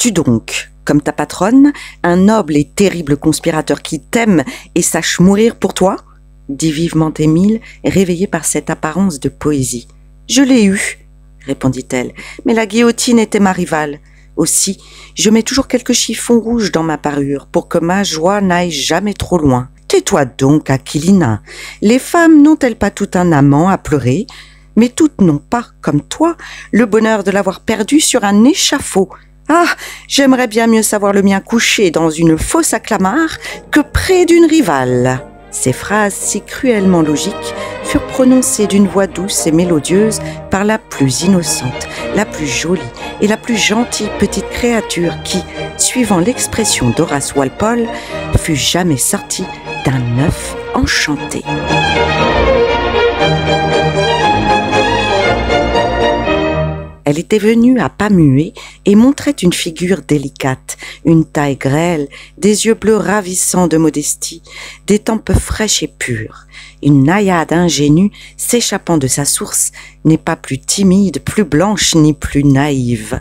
As-tu donc, comme ta patronne, un noble et terrible conspirateur qui t'aime et sache mourir pour toi ?» dit vivement Émile, réveillé par cette apparence de poésie. « Je l'ai eu, » répondit-elle, « mais la guillotine était ma rivale. Aussi, je mets toujours quelques chiffons rouges dans ma parure pour que ma joie n'aille jamais trop loin. Tais-toi donc, Aquilina. Les femmes n'ont-elles pas tout un amant à pleurer? Mais toutes n'ont pas, comme toi, le bonheur de l'avoir perdu sur un échafaud. Ah, j'aimerais bien mieux savoir le mien couché dans une fosse à clamart que près d'une rivale. » Ces phrases si cruellement logiques furent prononcées d'une voix douce et mélodieuse par la plus innocente, la plus jolie et la plus gentille petite créature qui, suivant l'expression d'Horace Walpole, fut jamais sortie d'un œuf enchanté. Elle était venue à pas muets et montrait une figure délicate, une taille grêle, des yeux bleus ravissants de modestie, des tempes fraîches et pures. Une naïade ingénue s'échappant de sa source n'est pas plus timide, plus blanche ni plus naïve.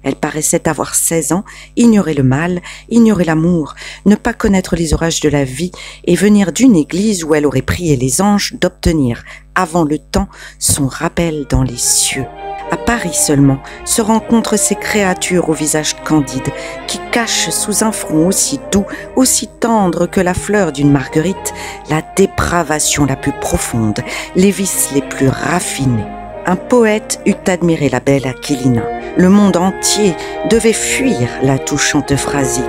Elle paraissait avoir 16 ans, ignorer le mal, ignorer l'amour, ne pas connaître les orages de la vie et venir d'une église où elle aurait prié les anges d'obtenir, avant le temps, son rappel dans les cieux. À Paris seulement se rencontrent ces créatures au visage candide qui cachent sous un front aussi doux, aussi tendre que la fleur d'une marguerite, la dépravation la plus profonde, les vices les plus raffinés. Un poète eût admiré la belle Aquilina. Le monde entier devait fuir la touchante Euphrasie.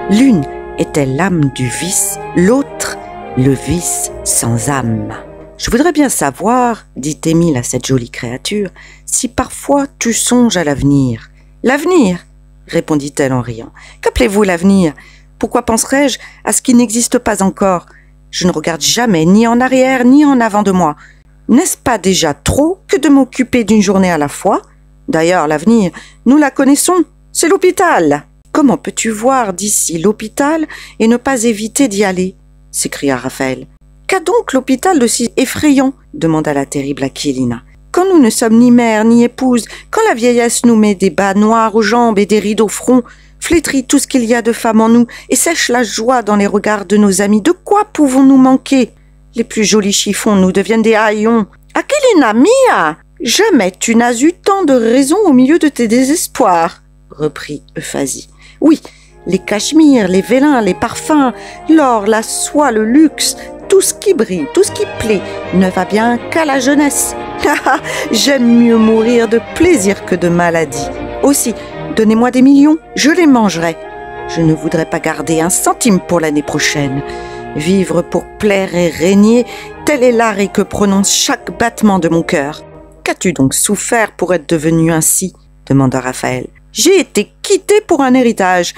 L'une était l'âme du vice, l'autre le vice sans âme. « Je voudrais bien savoir, dit Émile à cette jolie créature, si parfois tu songes à l'avenir. »« L'avenir » répondit-elle en riant. « Qu'appelez-vous l'avenir? Pourquoi penserais-je à ce qui n'existe pas encore? Je ne regarde jamais ni en arrière ni en avant de moi. N'est-ce pas déjà trop que de m'occuper d'une journée à la fois? D'ailleurs, l'avenir, nous la connaissons, c'est l'hôpital. »« Comment peux-tu voir d'ici l'hôpital et ne pas éviter d'y aller ?» s'écria Raphaël. « Qu'a donc l'hôpital de si effrayant ?» demanda la terrible Aquilina. « Quand nous ne sommes ni mère ni épouse, quand la vieillesse nous met des bas noirs aux jambes et des rides au front, flétrit tout ce qu'il y a de femme en nous et sèche la joie dans les regards de nos amis, de quoi pouvons-nous manquer? Les plus jolis chiffons nous deviennent des haillons. Aquilina mia! Jamais tu n'as eu tant de raison au milieu de tes désespoirs, reprit Euphasie. Oui, les cachemires, les vélins, les parfums, l'or, la soie, le luxe, tout ce qui brille, tout ce qui plaît, ne va bien qu'à la jeunesse. J'aime mieux mourir de plaisir que de maladie. Aussi, donnez-moi des millions, je les mangerai. Je ne voudrais pas garder un centime pour l'année prochaine. Vivre pour plaire et régner, tel est l'arrêt que prononce chaque battement de mon cœur. Qu'as-tu donc souffert pour être devenu ainsi? Demanda Raphaël. J'ai été quitté pour un héritage.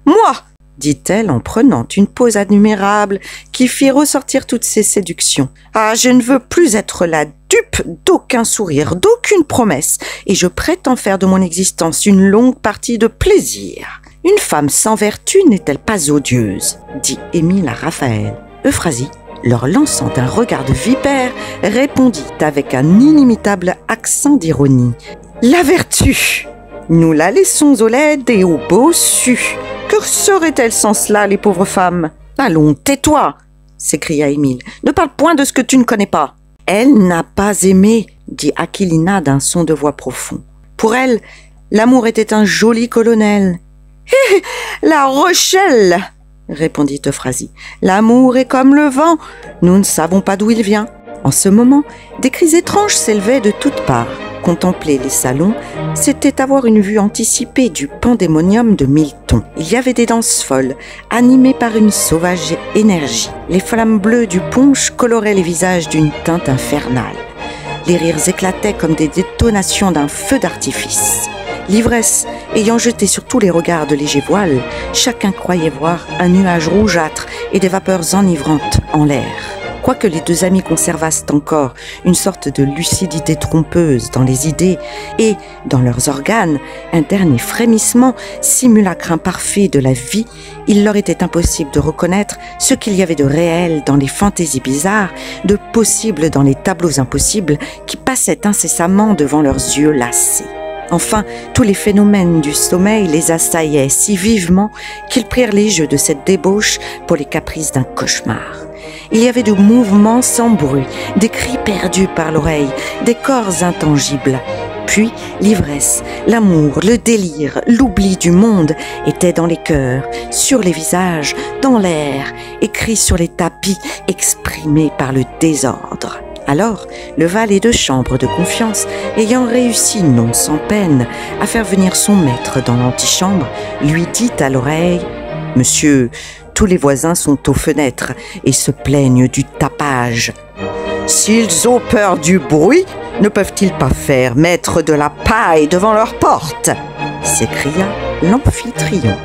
Moi, dit-elle en prenant une pose admirable qui fit ressortir toutes ses séductions. Ah, je ne veux plus être la dupe d'aucun sourire, d'aucune promesse, et je prétends faire de mon existence une longue partie de plaisir. Une femme sans vertu n'est-elle pas odieuse? Dit Émile à Raphaël. Euphrasie, leur lançant un regard de vipère, répondit avec un inimitable accent d'ironie. La vertu, nous la laissons aux laides et aux bossus. Que seraient-elles sans cela, les pauvres femmes? Allons, tais-toi, s'écria Émile. Ne parle point de ce que tu ne connais pas. Elle n'a pas aimé, dit Aquilina d'un son de voix profond. Pour elle, l'amour était un joli colonel. La Rochelle, répondit Euphrasie. L'amour est comme le vent, nous ne savons pas d'où il vient. En ce moment, des cris étranges s'élevaient de toutes parts. Contempler les salons, c'était avoir une vue anticipée du pandémonium de Milton. Il y avait des danses folles, animées par une sauvage énergie. Les flammes bleues du punch coloraient les visages d'une teinte infernale. Les rires éclataient comme des détonations d'un feu d'artifice. L'ivresse ayant jeté sur tous les regards de légers voiles, chacun croyait voir un nuage rougeâtre et des vapeurs enivrantes en l'air. Quoique les deux amis conservassent encore une sorte de lucidité trompeuse dans les idées et, dans leurs organes, un dernier frémissement, simulacre imparfait de la vie, il leur était impossible de reconnaître ce qu'il y avait de réel dans les fantaisies bizarres, de possible dans les tableaux impossibles qui passaient incessamment devant leurs yeux lassés. Enfin, tous les phénomènes du sommeil les assaillaient si vivement qu'ils prirent les jeux de cette débauche pour les caprices d'un cauchemar. Il y avait de mouvements sans bruit, des cris perdus par l'oreille, des corps intangibles. Puis l'ivresse, l'amour, le délire, l'oubli du monde étaient dans les cœurs, sur les visages, dans l'air, écrits sur les tapis, exprimés par le désordre. Alors, le valet de chambre de confiance, ayant réussi non sans peine à faire venir son maître dans l'antichambre, lui dit à l'oreille « Monsieur, tous les voisins sont aux fenêtres et se plaignent du tapage. S'ils ont peur du bruit, ne peuvent-ils pas faire mettre de la paille devant leur porte ?» s'écria l'Amphitryon.